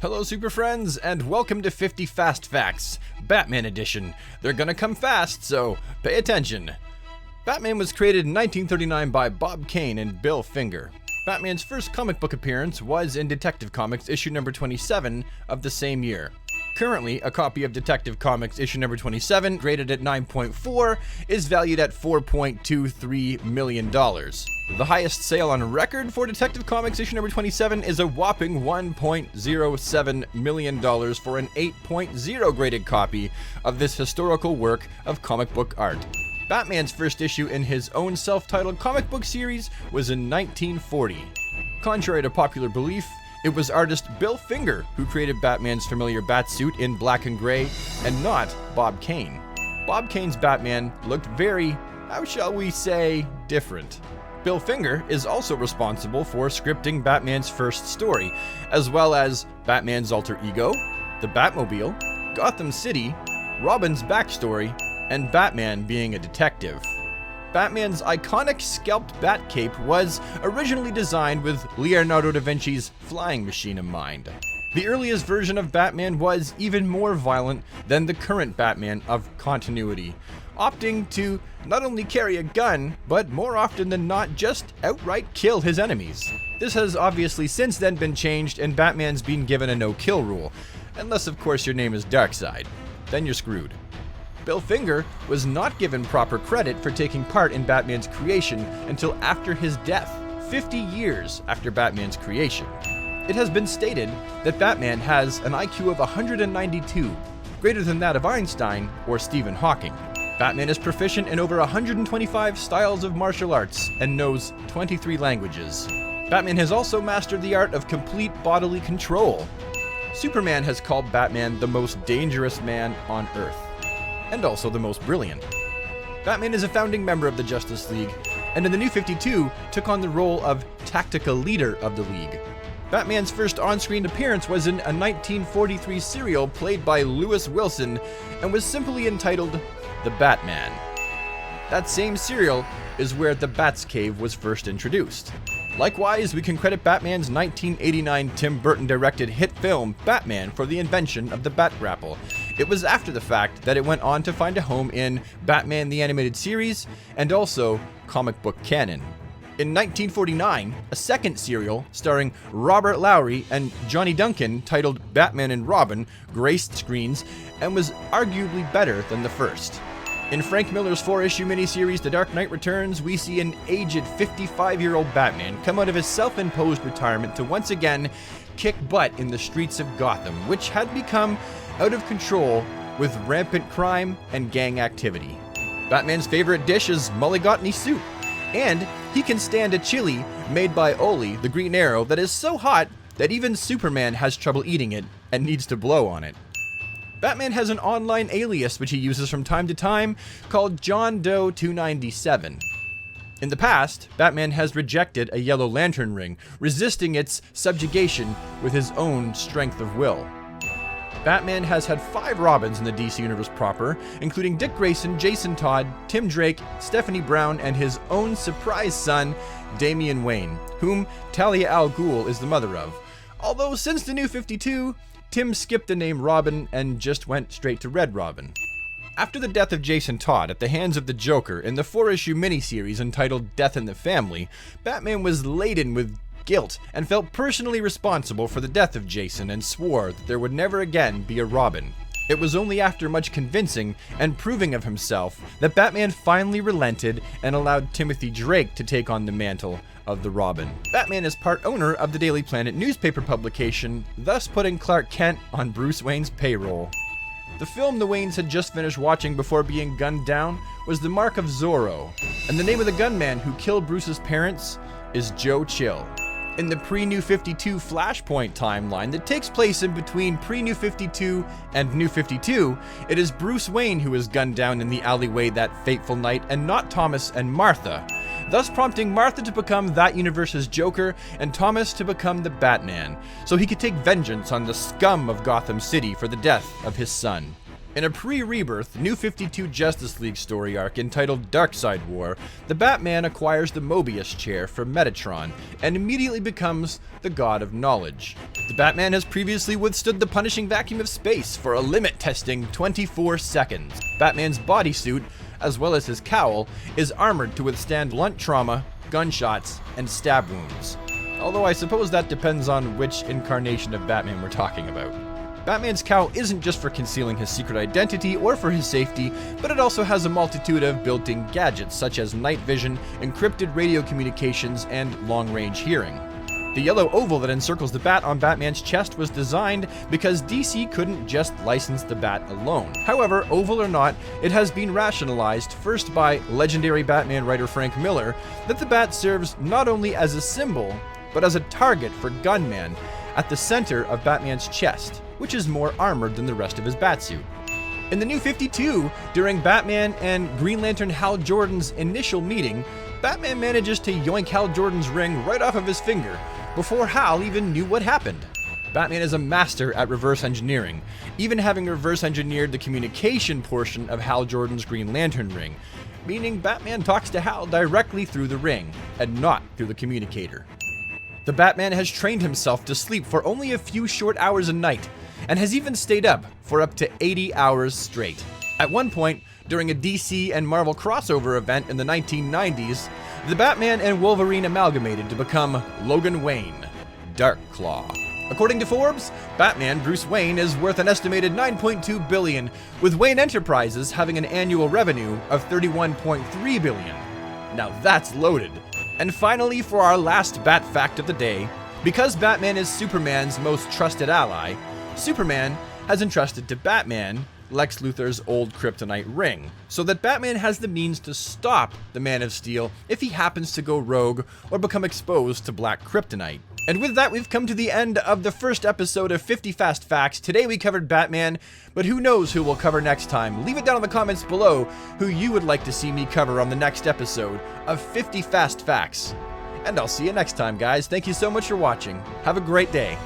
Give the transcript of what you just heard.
Hello super friends, and welcome to 50 Fast Facts, Batman edition. They're gonna come fast, so pay attention. Batman was created in 1939 by Bob Kane and Bill Finger. Batman's first comic book appearance was in Detective Comics issue number 27 of the same year. Currently, a copy of Detective Comics issue number 27, graded at 9.4, is valued at $4.23 million. The highest sale on record for Detective Comics issue number 27 is a whopping $1.07 million for an 8.0 graded copy of this historical work of comic book art. Batman's first issue in his own self-titled comic book series was in 1940. Contrary to popular belief, it was artist Bill Finger who created Batman's familiar batsuit in black and gray, and not Bob Kane. Bob Kane's Batman looked very, how shall we say, different. Bill Finger is also responsible for scripting Batman's first story, as well as Batman's alter ego, the Batmobile, Gotham City, Robin's backstory, and Batman being a detective. Batman's iconic scalped bat cape was originally designed with Leonardo da Vinci's flying machine in mind. The earliest version of Batman was even more violent than the current Batman of continuity, opting to not only carry a gun, but more often than not just outright kill his enemies. This has obviously since then been changed, and Batman's been given a no-kill rule, unless of course your name is Darkseid. Then you're screwed. Bill Finger was not given proper credit for taking part in Batman's creation until after his death, 50 years after Batman's creation. It has been stated that Batman has an IQ of 192, greater than that of Einstein or Stephen Hawking. Batman is proficient in over 125 styles of martial arts and knows 23 languages. Batman has also mastered the art of complete bodily control. Superman has called Batman the most dangerous man on Earth, and also the most brilliant. Batman is a founding member of the Justice League, and in the New 52 took on the role of tactical leader of the League. Batman's first on-screen appearance was in a 1943 serial played by Lewis Wilson and was simply entitled The Batman. That same serial is where the Bat's Cave was first introduced. Likewise, we can credit Batman's 1989 Tim Burton-directed hit film Batman for the invention of the Bat Grapple. It was after the fact that it went on to find a home in Batman the Animated Series and also comic book canon. In 1949, a second serial starring Robert Lowry and Johnny Duncan titled Batman and Robin graced screens and was arguably better than the first. In Frank Miller's 4-issue miniseries The Dark Knight Returns, we see an aged 55-year-old Batman come out of his self-imposed retirement to once again kick butt in the streets of Gotham, which had become out of control with rampant crime and gang activity. Batman's favorite dish is mulligatawny soup, and he can stand a chili made by Oli, the Green Arrow, that is so hot that even Superman has trouble eating it and needs to blow on it. Batman has an online alias which he uses from time to time called John Doe 297. In the past, Batman has rejected a Yellow Lantern ring, resisting its subjugation with his own strength of will. Batman has had 5 Robins in the DC Universe proper, including Dick Grayson, Jason Todd, Tim Drake, Stephanie Brown, and his own surprise son, Damian Wayne, whom Talia al Ghul is the mother of. Although since the New 52, Tim skipped the name Robin and just went straight to Red Robin. After the death of Jason Todd at the hands of the Joker in the 4-issue miniseries entitled Death in the Family, Batman was laden with guilt and felt personally responsible for the death of Jason and swore that there would never again be a Robin. It was only after much convincing and proving of himself that Batman finally relented and allowed Timothy Drake to take on the mantle of the Robin. Batman is part owner of the Daily Planet newspaper publication, thus putting Clark Kent on Bruce Wayne's payroll. The film the Waynes had just finished watching before being gunned down was The Mark of Zorro, and the name of the gunman who killed Bruce's parents is Joe Chill. In the pre-New 52 Flashpoint timeline that takes place in between pre-New 52 and New 52, it is Bruce Wayne who is gunned down in the alleyway that fateful night and not Thomas and Martha, thus prompting Martha to become that universe's Joker and Thomas to become the Batman, so he could take vengeance on the scum of Gotham City for the death of his son. In a pre-Rebirth, New 52 Justice League story arc entitled Darkseid War, the Batman acquires the Mobius chair from Metatron and immediately becomes the God of Knowledge. The Batman has previously withstood the punishing vacuum of space for a limit-testing 24 seconds. Batman's bodysuit, as well as his cowl, is armored to withstand blunt trauma, gunshots, and stab wounds. Although I suppose that depends on which incarnation of Batman we're talking about. Batman's cowl isn't just for concealing his secret identity or for his safety, but it also has a multitude of built-in gadgets such as night vision, encrypted radio communications, and long-range hearing. The yellow oval that encircles the bat on Batman's chest was designed because DC couldn't just license the bat alone. However, oval or not, it has been rationalized first by legendary Batman writer Frank Miller that the bat serves not only as a symbol, but as a target for Gunman at the center of Batman's chest, which is more armored than the rest of his batsuit. In the New 52, during Batman and Green Lantern Hal Jordan's initial meeting, Batman manages to yoink Hal Jordan's ring right off of his finger before Hal even knew what happened. Batman is a master at reverse engineering, even having reverse engineered the communication portion of Hal Jordan's Green Lantern ring, meaning Batman talks to Hal directly through the ring, and not through the communicator. The Batman has trained himself to sleep for only a few short hours a night, and has even stayed up for up to 80 hours straight. At one point, during a DC and Marvel crossover event in the 1990s, the Batman and Wolverine amalgamated to become Logan Wayne, Darkclaw. According to Forbes, Batman Bruce Wayne is worth an estimated $9.2 billion, with Wayne Enterprises having an annual revenue of $31.3 billion. Now that's loaded. And finally, for our last Bat fact of the day, because Batman is Superman's most trusted ally, Superman has entrusted to Batman Lex Luthor's old kryptonite ring, so that Batman has the means to stop the Man of Steel if he happens to go rogue or become exposed to black kryptonite. And with that, we've come to the end of the first episode of 50 Fast Facts. Today we covered Batman, but who knows who we'll cover next time. Leave it down in the comments below who you would like to see me cover on the next episode of 50 Fast Facts. And I'll see you next time, guys. Thank you so much for watching. Have a great day.